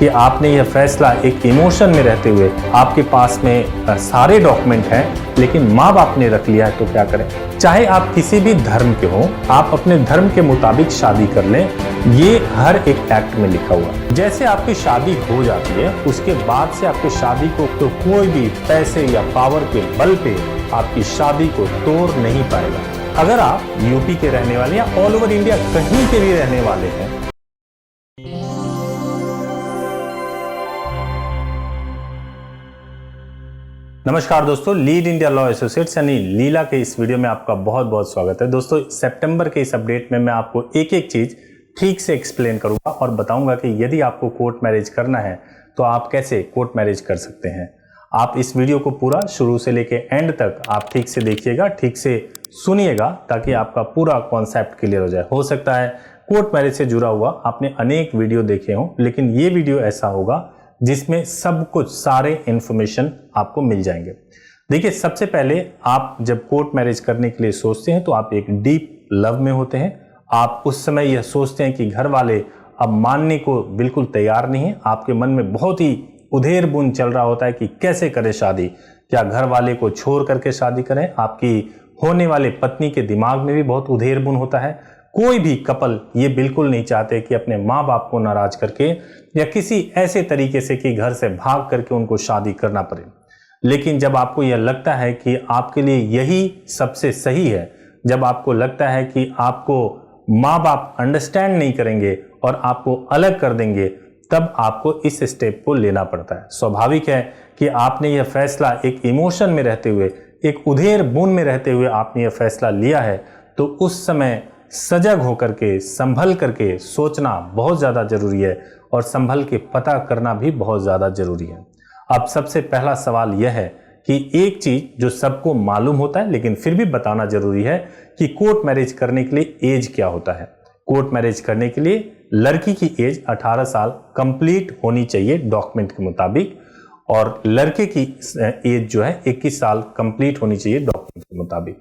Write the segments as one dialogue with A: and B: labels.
A: कि आपने यह फैसला एक इमोशन में रहते हुए, आपके पास में सारे डॉक्यूमेंट हैं लेकिन माँ बाप ने रख लिया है, तो क्या करें। चाहे आप किसी भी धर्म के हो, आप अपने धर्म के मुताबिक शादी कर लें, ये हर एक एक्ट में लिखा हुआ है। जैसे आपकी शादी हो जाती है, उसके बाद से आपकी शादी को तो कोई भी पैसे या पावर के बल पे आपकी शादी को तोड़ नहीं पाएगा। अगर आप यूपी के रहने वाले या ऑल ओवर इंडिया कहीं के भी रहने वाले हैं, नमस्कार दोस्तों, लीड इंडिया लॉ एसोसिएट्स यानी लीला के इस वीडियो में आपका बहुत बहुत स्वागत है। दोस्तों, सितंबर के इस अपडेट में मैं आपको एक एक चीज ठीक से एक्सप्लेन करूंगा और बताऊंगा कि यदि आपको कोर्ट मैरिज करना है तो आप कैसे कोर्ट मैरिज कर सकते हैं। आप इस वीडियो को पूरा शुरू से लेके एंड तक आप ठीक से देखिएगा, ठीक से सुनिएगा, ताकि आपका पूरा कॉन्सेप्ट क्लियर हो जाए। हो सकता है कोर्ट मैरिज से जुड़ा हुआ आपने अनेक वीडियो देखे हों, लेकिन ये वीडियो ऐसा होगा जिसमें सब कुछ सारे इंफॉर्मेशन आपको मिल जाएंगे। देखिए, सबसे पहले आप जब कोर्ट मैरिज करने के लिए सोचते हैं तो आप एक डीप लव में होते हैं। आप उस समय यह सोचते हैं कि घर वाले अब मानने को बिल्कुल तैयार नहीं है। आपके मन में बहुत ही उधेर बुन चल रहा होता है कि कैसे करें शादी, क्या घर वाले को छोड़ करके शादी करें। आपकी होने वाले पत्नी के दिमाग में भी बहुत उधेर बुन होता है। कोई भी कपल ये बिल्कुल नहीं चाहते कि अपने माँ बाप को नाराज करके या किसी ऐसे तरीके से कि घर से भाग करके उनको शादी करना पड़े। लेकिन जब आपको यह लगता है कि आपके लिए यही सबसे सही है, जब आपको लगता है कि आपको माँ बाप अंडरस्टैंड नहीं करेंगे और आपको अलग कर देंगे, तब आपको इस स्टेप को लेना पड़ता है। स्वाभाविक है कि आपने यह फैसला एक इमोशन में रहते हुए, एक उधेर बुन में रहते हुए आपने यह फैसला लिया है, तो उस समय सजग होकर के, संभल करके सोचना बहुत ज़्यादा जरूरी है और संभल के पता करना भी बहुत ज़्यादा जरूरी है। अब सबसे पहला सवाल यह है कि एक चीज जो सबको मालूम होता है लेकिन फिर भी बताना जरूरी है कि कोर्ट मैरिज करने के लिए एज क्या होता है। कोर्ट मैरिज करने के लिए लड़की की एज 18 साल कंप्लीट होनी चाहिए डॉक्यूमेंट के मुताबिक, और लड़के की एज जो है 21 साल कंप्लीट होनी चाहिए डॉक्यूमेंट के मुताबिक।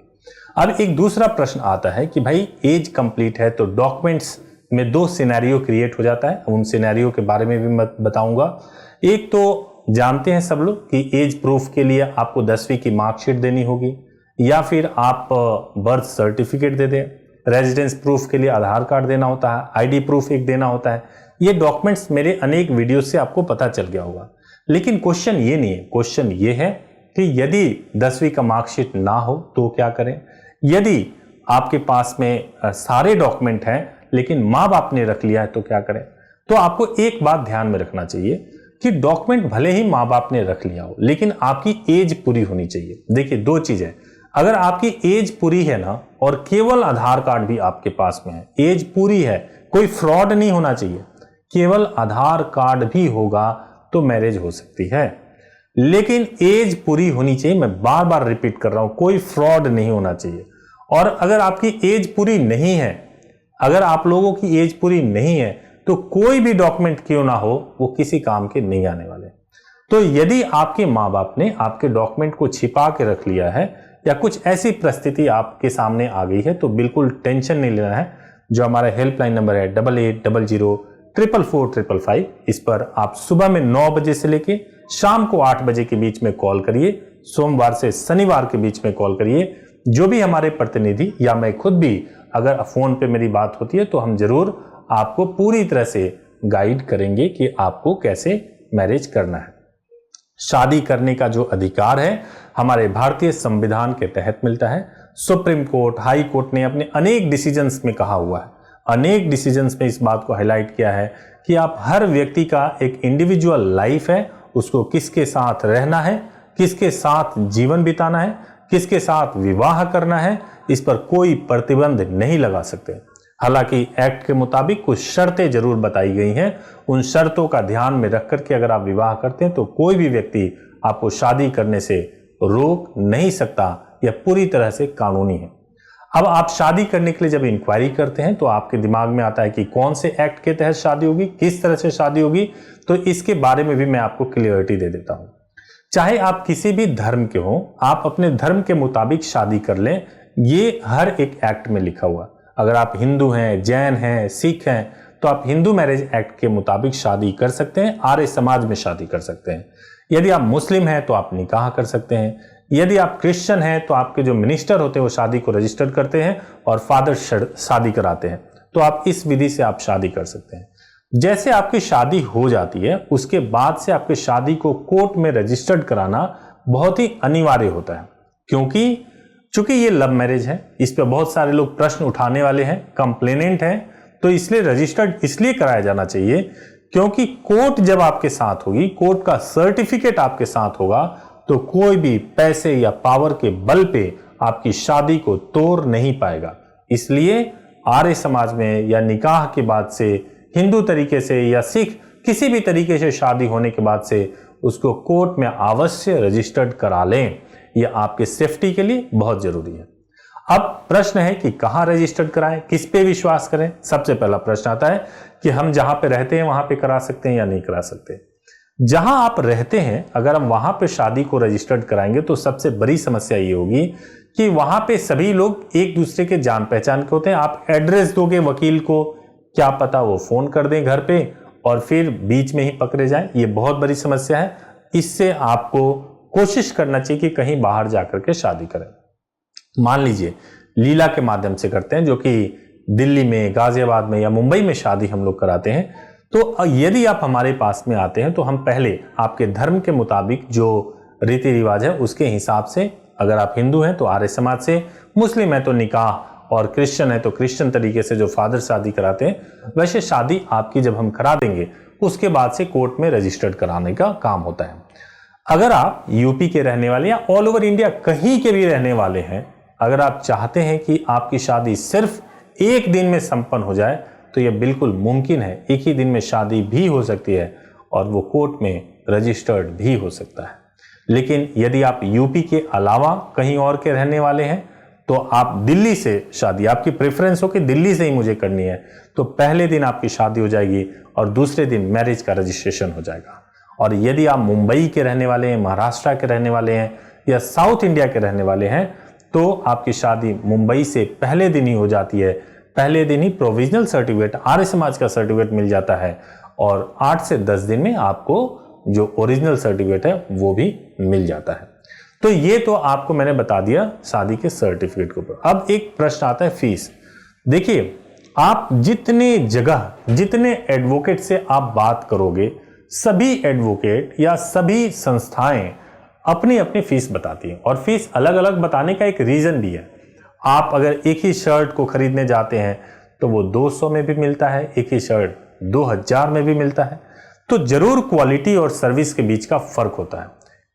A: अब एक दूसरा प्रश्न आता है कि भाई एज कंप्लीट है तो डॉक्यूमेंट्स में दो सिनेरियो क्रिएट हो जाता है। उन सिनेरियो के बारे में भी मैं बताऊंगा। एक तो जानते हैं सब लोग कि एज प्रूफ के लिए आपको 10वीं की मार्कशीट देनी होगी, या फिर आप बर्थ सर्टिफिकेट दे दें। रेजिडेंस प्रूफ के लिए आधार कार्ड देना होता है, आईडी प्रूफ एक देना होता है। ये डॉक्यूमेंट्स मेरे अनेक वीडियो से आपको पता चल गया होगा। लेकिन क्वेश्चन ये नहीं है, क्वेश्चन ये है कि यदि 10वीं का मार्कशीट ना हो तो क्या करें। यदि आपके पास में सारे डॉक्यूमेंट हैं लेकिन माँ बाप ने रख लिया है तो क्या करें। तो आपको एक बात ध्यान में रखना चाहिए कि डॉक्यूमेंट भले ही माँ बाप ने रख लिया हो, लेकिन आपकी एज पूरी होनी चाहिए। देखिए, दो चीजें, अगर आपकी एज पूरी है ना और केवल आधार कार्ड भी आपके पास में है, एज पूरी है, कोई फ्रॉड नहीं होना चाहिए, केवल आधार कार्ड भी होगा तो मैरिज हो सकती है। लेकिन एज पूरी होनी चाहिए। मैं बार बार रिपीट कर रहा हूं, कोई फ्रॉड नहीं होना चाहिए। और अगर आपकी एज पूरी नहीं है, अगर आप लोगों की एज पूरी नहीं है, तो कोई भी डॉक्यूमेंट क्यों ना हो वो किसी काम के नहीं आने वाले। तो यदि आपके माँ बाप ने आपके डॉक्यूमेंट को छिपा के रख लिया है या कुछ ऐसी परिस्थिति आपके सामने आ गई है, तो बिल्कुल टेंशन नहीं लेना है। जो हमारा हेल्पलाइन नंबर है 8800444555, इस पर आप सुबह में 9 बजे से लेके शाम को 8 बजे के बीच में कॉल करिए। सोमवार से शनिवार के बीच में कॉल करिए। जो भी हमारे प्रतिनिधि या मैं खुद भी, अगर फोन पे मेरी बात होती है तो हम जरूर आपको पूरी तरह से गाइड करेंगे कि आपको कैसे मैरिज करना है। शादी करने का जो अधिकार है हमारे भारतीय संविधान के तहत मिलता है। सुप्रीम कोर्ट, हाई कोर्ट ने अपने अनेक डिसीजंस में कहा हुआ है, अनेक डिसीजंस में इस बात को हाईलाइट किया है कि आप हर व्यक्ति का एक इंडिविजुअल लाइफ है, उसको किसके साथ रहना है, किसके साथ जीवन बिताना है, किसके साथ विवाह करना है, इस पर कोई प्रतिबंध नहीं लगा सकते। हालांकि एक्ट के मुताबिक कुछ शर्तें जरूर बताई गई हैं। उन शर्तों का ध्यान में रख करके अगर आप विवाह करते हैं तो कोई भी व्यक्ति आपको शादी करने से रोक नहीं सकता, यह पूरी तरह से कानूनी है। अब आप शादी करने के लिए जब इंक्वायरी करते हैं तो आपके दिमाग में आता है कि कौन से एक्ट के तहत शादी होगी, किस तरह से शादी होगी, तो इसके बारे में भी मैं आपको क्लियरिटी दे देता हूं। चाहे आप किसी भी धर्म के हो, आप अपने धर्म के मुताबिक शादी कर लें, ये हर एक एक्ट में लिखा हुआ। अगर आप हिंदू हैं, जैन हैं, सिख हैं, तो आप हिंदू मैरिज एक्ट के मुताबिक शादी कर सकते हैं, आर्य समाज में शादी कर सकते हैं। यदि आप मुस्लिम हैं तो आप निकाह कर सकते हैं। यदि आप क्रिश्चियन हैं तो आपके जो मिनिस्टर होते हैं वो शादी को रजिस्टर करते हैं और फादर शादी कराते हैं, तो आप इस विधि से आप शादी कर सकते हैं। जैसे आपकी शादी हो जाती है उसके बाद से आपकी शादी को कोर्ट में रजिस्टर्ड कराना बहुत ही अनिवार्य होता है, क्योंकि चूंकि ये लव मैरिज है, इस पर बहुत सारे लोग प्रश्न उठाने वाले हैं, कंप्लेनेंट हैं, तो इसलिए रजिस्टर्ड इसलिए कराया जाना चाहिए क्योंकि कोर्ट जब आपके साथ होगी, कोर्ट का सर्टिफिकेट आपके साथ होगा, तो कोई भी पैसे या पावर के बल पे आपकी शादी को तोड़ नहीं पाएगा। इसलिए आर्य समाज में या निकाह के बाद से, हिंदू तरीके से या सिख किसी भी तरीके से शादी होने के बाद से उसको कोर्ट में अवश्य रजिस्टर्ड करा लें। यह आपके सेफ्टी के लिए बहुत जरूरी है। अब प्रश्न है कि कहां रजिस्टर्ड कराएं, किस पे विश्वास करें। सबसे पहला प्रश्न आता है कि हम जहां पे रहते हैं वहां पे करा सकते हैं या नहीं करा सकते। जहां आप रहते हैं अगर हम वहां पे शादी को रजिस्टर्ड कराएंगे तो सबसे बड़ी समस्या ये होगी कि वहां पे सभी लोग एक दूसरे के जान पहचान के होते हैं। आप एड्रेस दोगे वकील को, क्या पता वो फोन कर दें घर पे और फिर बीच में ही पकड़े जाएं। ये बहुत बड़ी समस्या है। इससे आपको कोशिश करना चाहिए कि कहीं बाहर जाकर के शादी करें। मान लीजिए लीला के माध्यम से करते हैं, जो कि दिल्ली में, गाजियाबाद में या मुंबई में शादी हम लोग कराते हैं, तो यदि आप हमारे पास में आते हैं तो हम पहले आपके धर्म के मुताबिक जो रीति रिवाज है उसके हिसाब से, अगर आप हिंदू हैं तो आर्य समाज से, मुस्लिम है तो निकाह और क्रिश्चियन है तो क्रिश्चियन तरीके से जो फादर शादी कराते हैं, वैसे शादी आपकी जब हम करा देंगे उसके बाद से कोर्ट में रजिस्टर्ड कराने का काम होता है। अगर आप यूपी के रहने वाले या ऑल ओवर इंडिया कहीं के भी रहने वाले हैं, अगर आप चाहते हैं कि आपकी शादी सिर्फ एक दिन में संपन्न हो जाए तो यह बिल्कुल मुमकिन है। एक ही दिन में शादी भी हो सकती है और वो कोर्ट में रजिस्टर्ड भी हो सकता है। लेकिन यदि आप यूपी के अलावा कहीं और के रहने वाले हैं तो आप दिल्ली से शादी, आपकी प्रेफरेंस हो कि दिल्ली से ही मुझे करनी है, तो पहले दिन आपकी शादी हो जाएगी और दूसरे दिन मैरिज का रजिस्ट्रेशन हो जाएगा। और यदि आप मुंबई के रहने वाले हैं, महाराष्ट्र के रहने वाले हैं या साउथ इंडिया के रहने वाले हैं तो आपकी शादी मुंबई से पहले दिन ही हो जाती है। पहले दिन ही प्रोविजनल सर्टिफिकेट, आर्य समाज का सर्टिफिकेट मिल जाता है और 8 से 10 दिन में आपको जो ओरिजिनल सर्टिफिकेट है वो भी मिल जाता है। तो ये तो आपको मैंने बता दिया शादी के सर्टिफिकेट के ऊपर। अब एक प्रश्न आता है फीस। देखिए, आप जितने जगह, जितने एडवोकेट से आप बात करोगे, सभी एडवोकेट या सभी संस्थाएं अपनी अपनी फीस बताती हैं और फीस अलग अलग बताने का एक रीजन भी है। आप अगर एक ही शर्ट को खरीदने जाते हैं तो वो 200 में भी मिलता है, एक ही शर्ट 2000 में भी मिलता है। तो जरूर क्वालिटी और सर्विस के बीच का फर्क होता है।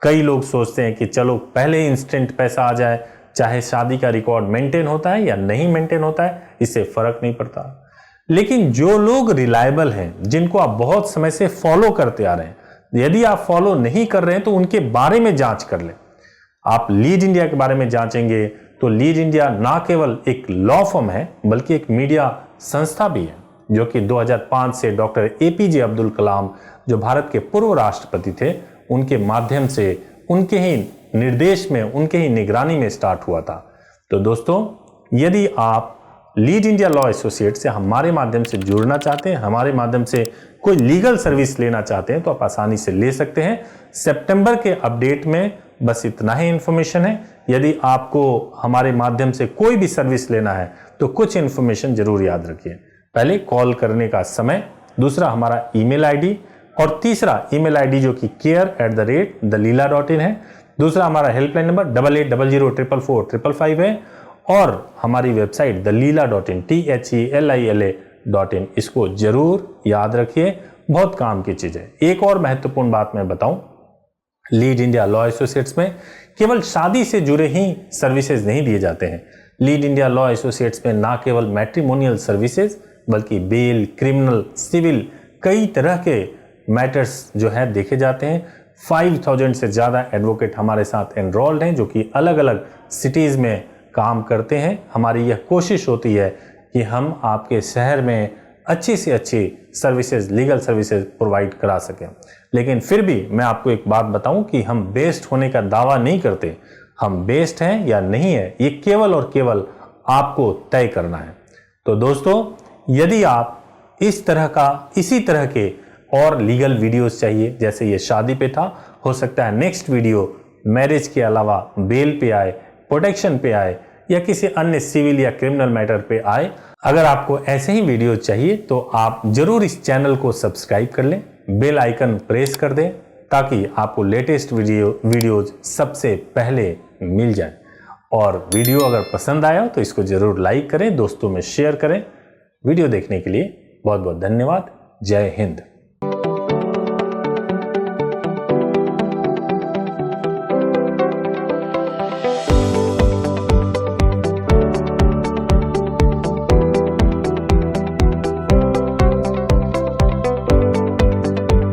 A: कई लोग सोचते हैं कि चलो पहले इंस्टेंट पैसा आ जाए, चाहे शादी का रिकॉर्ड मेंटेन होता है या नहीं मेंटेन होता है, इससे फर्क नहीं पड़ता। लेकिन जो लोग रिलायबल हैं, जिनको आप बहुत समय से फॉलो करते आ रहे हैं, यदि आप फॉलो नहीं कर रहे हैं तो उनके बारे में जांच कर लें। आप लीड इंडिया के बारे में जांचेंगे तो लीड इंडिया ना केवल एक लॉ फर्म है बल्कि एक मीडिया संस्था भी है, जो कि 2005 से डॉक्टर एपीजे अब्दुल कलाम, जो भारत के पूर्व राष्ट्रपति थे, उनके माध्यम से, उनके ही निर्देश में, उनके ही निगरानी में स्टार्ट हुआ था। तो दोस्तों, यदि आप लीड इंडिया लॉ एसोसिएट से हमारे माध्यम से जुड़ना चाहते हैं, हमारे माध्यम से कोई लीगल सर्विस लेना चाहते हैं, तो आप आसानी से ले सकते हैं। सितंबर के अपडेट में बस इतना ही इंफॉर्मेशन है। यदि आपको हमारे माध्यम से कोई भी सर्विस लेना है तो कुछ इंफॉर्मेशन जरूर याद रखिए। पहले कॉल करने का समय, दूसरा हमारा ईमेल आईडी और तीसरा ईमेल आईडी जो कि care@thelila.in है। दूसरा हमारा हेल्पलाइन नंबर 8800444555 है और हमारी वेबसाइट thelila.in THELILA.in, इसको जरूर याद रखिए, बहुत काम की चीज है। एक और महत्वपूर्ण बात मैं बताऊं, लीड इंडिया लॉ एसोसिएट्स में केवल शादी से जुड़े ही सर्विसेज नहीं दिए जाते हैं। लीड इंडिया लॉ एसोसिएट्स में ना केवल मैट्रिमोनियल सर्विसेज बल्कि बेल, क्रिमिनल, सिविल, कई तरह के मैटर्स जो है देखे जाते हैं। 5000 से ज़्यादा एडवोकेट हमारे साथ एनरोल्ड हैं, जो कि अलग अलग सिटीज़ में काम करते हैं। हमारी यह कोशिश होती है कि हम आपके शहर में अच्छी से अच्छी सर्विसेज, लीगल सर्विसेज प्रोवाइड करा सकें। लेकिन फिर भी मैं आपको एक बात बताऊं कि हम बेस्ट होने का दावा नहीं करते। हम बेस्ट हैं या नहीं है, ये केवल और केवल आपको तय करना है। तो दोस्तों, यदि आप इसी तरह के और लीगल वीडियोस चाहिए, जैसे ये शादी पे था, हो सकता है नेक्स्ट वीडियो मैरिज के अलावा बेल पे आए, प्रोटेक्शन पे आए या किसी अन्य सिविल या क्रिमिनल मैटर पे आए। अगर आपको ऐसे ही वीडियो चाहिए तो आप जरूर इस चैनल को सब्सक्राइब कर लें, बेल आइकन प्रेस कर दें ताकि आपको लेटेस्ट वीडियोज सबसे पहले मिल जाए। और वीडियो अगर पसंद आया तो इसको जरूर लाइक करें, दोस्तों में शेयर करें। वीडियो देखने के लिए बहुत बहुत धन्यवाद। जय हिंद।